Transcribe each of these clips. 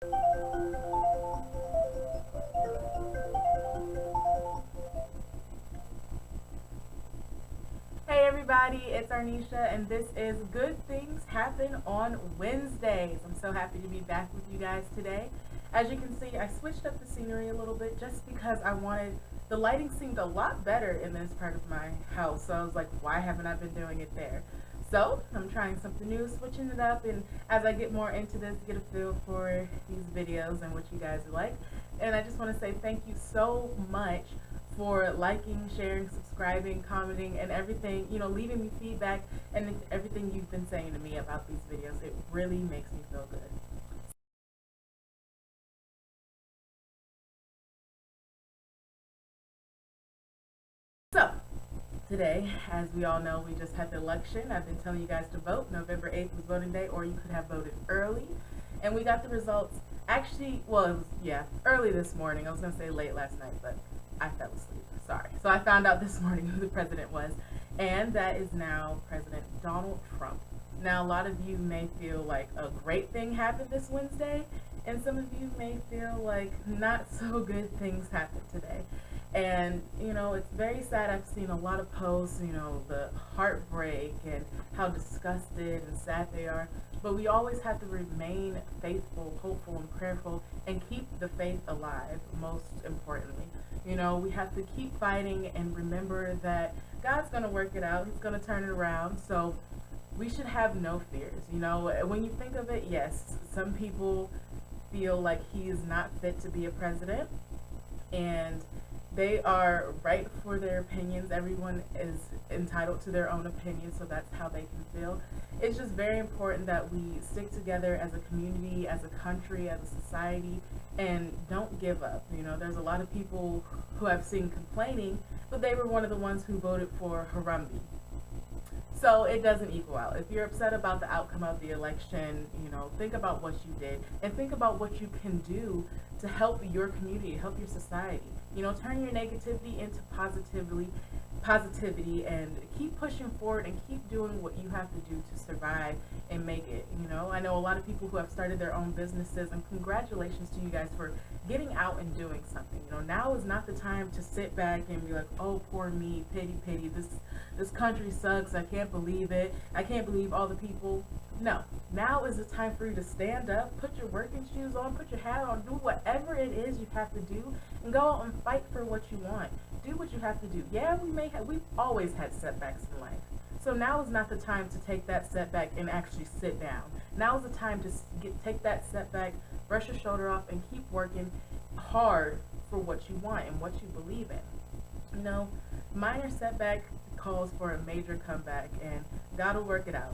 Hey everybody, it's Arnisha and this is Good Things Happen on Wednesdays. I'm so happy to be back with you guys today. As you can see, I switched up the scenery a little bit just because the lighting seemed a lot better in this part of my house. So I was like, why haven't I been doing it there? So I'm trying something new, switching it up, and as I get more into this, get a feel for these videos and what you guys like. And I just want to say thank you so much for liking, sharing, subscribing, commenting, and everything, leaving me feedback and everything you've been saying to me about these videos. It really makes me feel good. So, today, as we all know, we just had the election. I've been telling you guys to vote. November 8th was voting day, or you could have voted early. And we got the results actually, well, it was, yeah, early this morning. I was going to say late last night, but I fell asleep. Sorry. So I found out this morning who the president was, and that is now President Donald Trump. Now, a lot of you may feel like a great thing happened this Wednesday, and some of you may feel like not so good things happened today. And, it's very sad. I've seen a lot of posts, the heartbreak and how disgusted and sad they are. But we always have to remain faithful, hopeful, and prayerful and keep the faith alive, most importantly. We have to keep fighting and remember that God's going to work it out. He's going to turn it around. So we should have no fears. When you think of it, yes, some people feel like he is not fit to be a president, and they are right for their opinions. Everyone is entitled to their own opinion, so that's how they can feel. It's just very important that we stick together as a community, as a country, as a society, and don't give up. There's a lot of people who I've seen complaining, but they were one of the ones who voted for Harambe. So it doesn't equal out. If you're upset about the outcome of the election, think about what you did and think about what you can do to help your community, help your society. Turn your negativity into positivity and keep pushing forward and keep doing what you have to do to survive and make it. I know a lot of people who have started their own businesses, and congratulations to you guys for getting out and doing something. Now is not the time to sit back and be like, oh, poor me, pity, this country sucks, I can't believe it, I can't believe all the people. No, now is the time for you to stand up, put your working shoes on, put your hat on, do whatever it is you have to do, and go out and fight for what you want. Do what you have to do. Yeah, we've always had setbacks in life. So now is not the time to take that setback and actually sit down. Now is the time to take that setback, brush your shoulder off, and keep working hard for what you want and what you believe in. Minor setback calls for a major comeback, and God will work it out.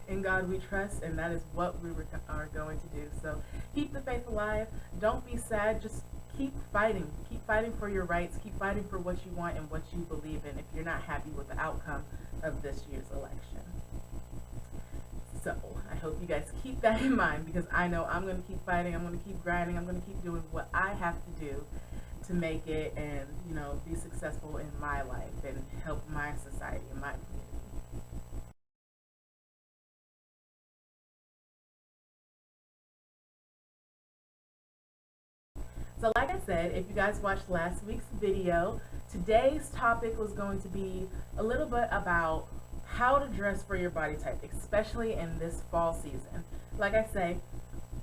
In God we trust, and that is what we are going to do. So keep the faith alive. Don't be sad. Just keep fighting. Keep fighting for your rights. Keep fighting for what you want and what you believe in if you're not happy with the outcome of this year's election. So I hope you guys keep that in mind, because I know I'm going to keep fighting. I'm going to keep grinding. I'm going to keep doing what I have to do to make it and, be successful in my life and help my society and my community. So like I said, if you guys watched last week's video, today's topic was going to be a little bit about how to dress for your body type, especially in this fall season. Like I say,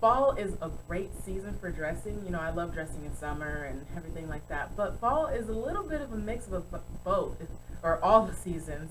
fall is a great season for dressing. I love dressing in summer and everything like that, but fall is a little bit of a mix of both, or all the seasons.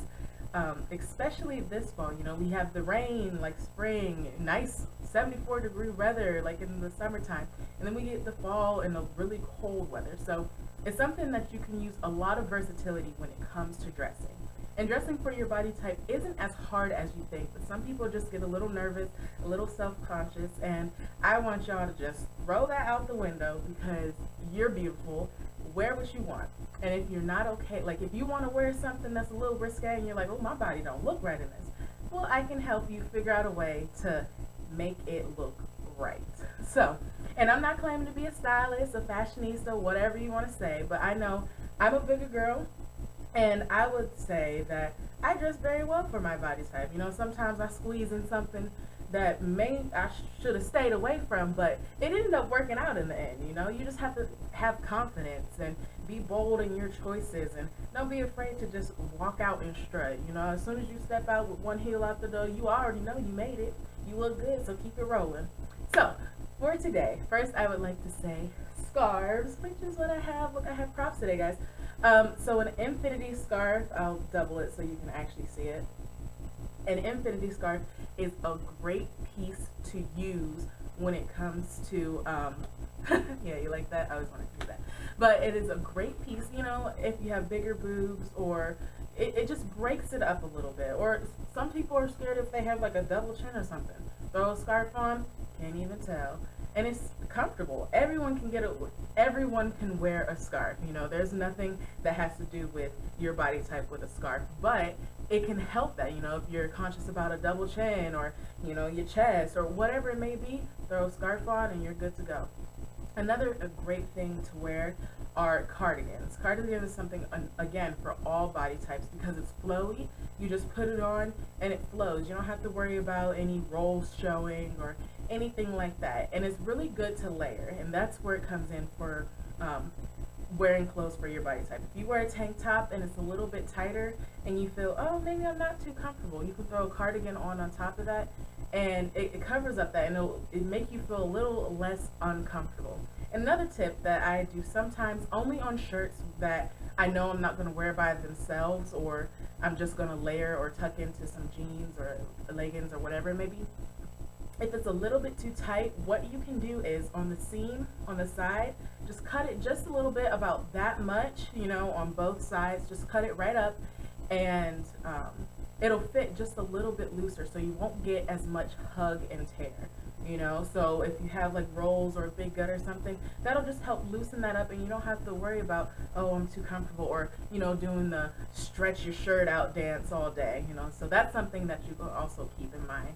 Especially this fall, we have the rain, like spring, nice 74-degree weather, like in the summertime, and then we get the fall and the really cold weather. So it's something that you can use a lot of versatility when it comes to dressing. And dressing for your body type isn't as hard as you think, but some people just get a little nervous, a little self-conscious, and I want y'all to just throw that out the window, because you're beautiful. Wear what you want. And if you're not okay, like if you want to wear something that's a little risque and you're like, oh, my body don't look right in this, well, I can help you figure out a way to make it look right. So, and I'm not claiming to be a stylist, a fashionista, whatever you want to say, but I know I'm a bigger girl, and I would say that I dress very well for my body type. Sometimes I squeeze in something that I should have stayed away from, but it ended up working out in the end. You know, you just have to have confidence and be bold in your choices, and don't be afraid to just walk out and strut. You know, as soon as you step out with one heel out the door, you already know you made it. You look good, so keep it rolling. So for today, first I would like to say scarves, which is what I have. Look, I have props today, guys. So an infinity scarf, I'll double it so you can actually see it. An infinity scarf is a great piece to use when it comes to, yeah, you like that? I always wanted to do that. But it is a great piece, you know, if you have bigger boobs, or it just breaks it up a little bit. Or some people are scared if they have like a double chin or something. Throw a scarf on, can't even tell. And it's comfortable. Everyone can get it. Everyone can wear a scarf. You know, there's nothing that has to do with your body type with a scarf, but it can help that. You know, if you're conscious about a double chin, or, you know, your chest, or whatever it may be, throw a scarf on and you're good to go. Another great thing to wear are cardigans. Cardigan is something, again, for all body types because it's flowy. You just put it on and it flows. You don't have to worry about any rolls showing or anything like that. And it's really good to layer, and that's where it comes in for wearing clothes for your body type. If you wear a tank top and it's a little bit tighter and you feel, oh, maybe I'm not too comfortable, you can throw a cardigan on top of that, and it covers up that, and it'll make you feel a little less uncomfortable. Another tip that I do sometimes, only on shirts that I know I'm not going to wear by themselves, or I'm just going to layer or tuck into some jeans or leggings or whatever it may be, if it's a little bit too tight, what you can do is on the seam, on the side, just cut it just a little bit, about that much, you know, on both sides. Just cut it right up, and it'll fit just a little bit looser, so you won't get as much hug and tear, you know. So if you have like rolls or a big gut or something, that'll just help loosen that up, and you don't have to worry about, oh, I'm too comfortable, or, you know, doing the stretch your shirt out dance all day, you know. So that's something that you can also keep in mind.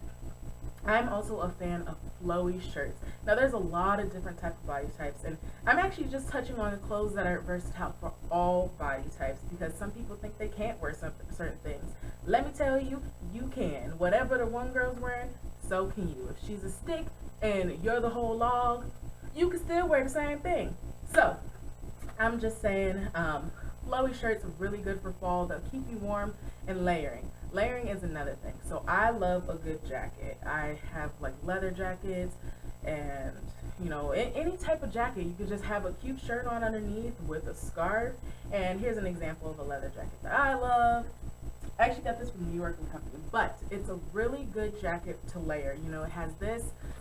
I'm also a fan of flowy shirts. Now, there's a lot of different types of body types, and I'm actually just touching on the clothes that are versatile for all body types, because some people think they can't wear certain things. Let me tell you, you can. Whatever the one girl's wearing, so can you. If she's a stick and you're the whole log, you can still wear the same thing. So, I'm just saying, flowy shirts are really good for fall. They'll keep you warm, and layering. Layering is another thing. So I love a good jacket. I have like leather jackets, and, you know, any type of jacket. You could just have a cute shirt on underneath with a scarf. And here's an example of a leather jacket that I love. I actually got this from New York & Company, but it's a really good jacket to layer. You know, it has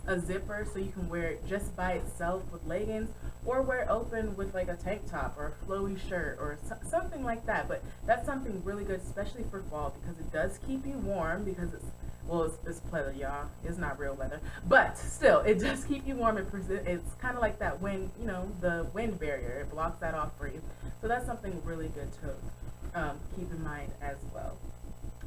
a zipper, so you can wear it just by itself with leggings, or wear it open with like a tank top or a flowy shirt or something like that. But that's something really good, especially for fall, because it does keep you warm, because it's pleather, y'all. It's not real leather, but still, it does keep you warm. It's kind of like that wind, you know, the wind barrier. It blocks that off for you. So that's something really good to keep in mind as well.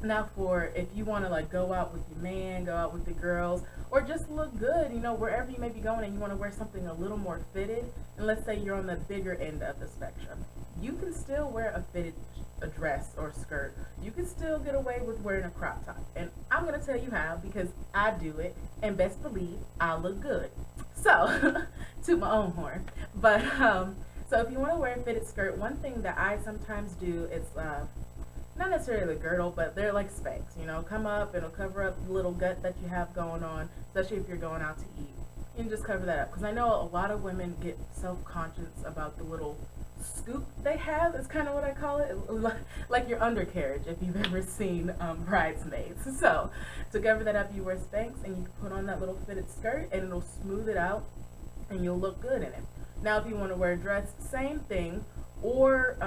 Now, for if you want to like go out with your man, go out with the girls, or just look good, you know, wherever you may be going, and you want to wear something a little more fitted, and let's say you're on the bigger end of the spectrum, you can still wear a fitted dress or skirt. You can still get away with wearing a crop top, and I'm going to tell you how, because I do it, and best believe I look good. So, to my own horn. But so if you want to wear a fitted skirt, one thing that I sometimes do is not necessarily the girdle, but they're like Spanx, you know, come up, it'll cover up the little gut that you have going on, especially if you're going out to eat. You can just cover that up, because I know a lot of women get self-conscious about the little scoop they have. It's kind of what I call it, like your undercarriage, if you've ever seen Bridesmaids. So to cover that up, you wear Spanx, and you can put on that little fitted skirt, and it'll smooth it out, and you'll look good in it. Now, if you want to wear a dress, same thing, or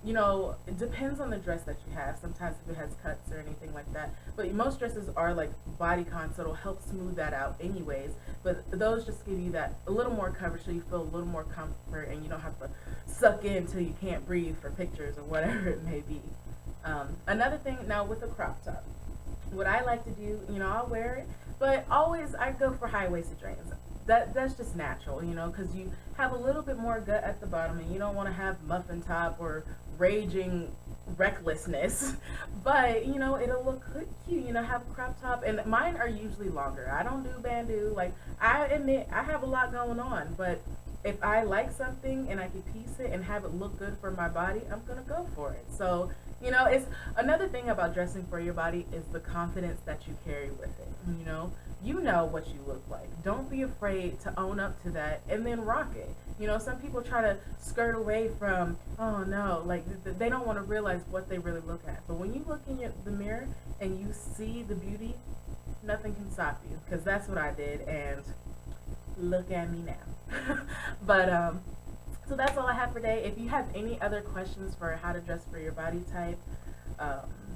you know, it depends on the dress that you have. Sometimes if it has cuts or anything like that. But most dresses are like bodycon, so it'll help smooth that out anyways. But those just give you that a little more coverage, so you feel a little more comfort, and you don't have to suck in till you can't breathe for pictures or whatever it may be. Another thing, now with a crop top, what I like to do, you know, I'll wear it, but always I go for high-waisted jeans. That's just natural, you know, because you have a little bit more gut at the bottom, and you don't want to have muffin top or raging recklessness, but you know, it'll look cute, you know, have a crop top. And mine are usually longer. I don't do bandeau. Like, I admit I have a lot going on, but if I like something and I can piece it and have it look good for my body, I'm gonna go for it. So, you know, it's another thing about dressing for your body is the confidence that you carry with it. You know what you look like. Don't be afraid to own up to that and then rock it. You know, some people try to skirt away from, oh no, like they don't want to realize what they really look at. But when you look in the mirror and you see the beauty, nothing can stop you, because that's what I did, and look at me now. But so that's all I have for today. If you have any other questions for how to dress for your body type,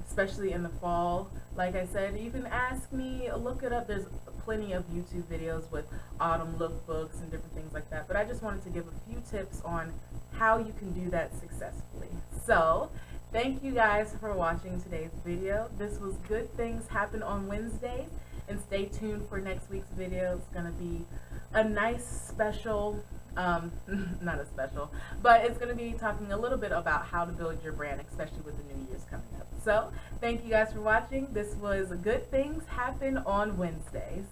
especially in the fall, like I said, you can ask me, look it up. There's plenty of YouTube videos with autumn lookbooks and different things like that, but I just wanted to give a few tips on how you can do that successfully. So thank you guys for watching today's video. This was Good Things Happen on Wednesdays, and stay tuned for next week's video. It's going to be a nice special, not a special, but it's going to be talking a little bit about how to build your brand, especially with the New Year's coming up. So thank you guys for watching. This was Good Things Happen on Wednesdays.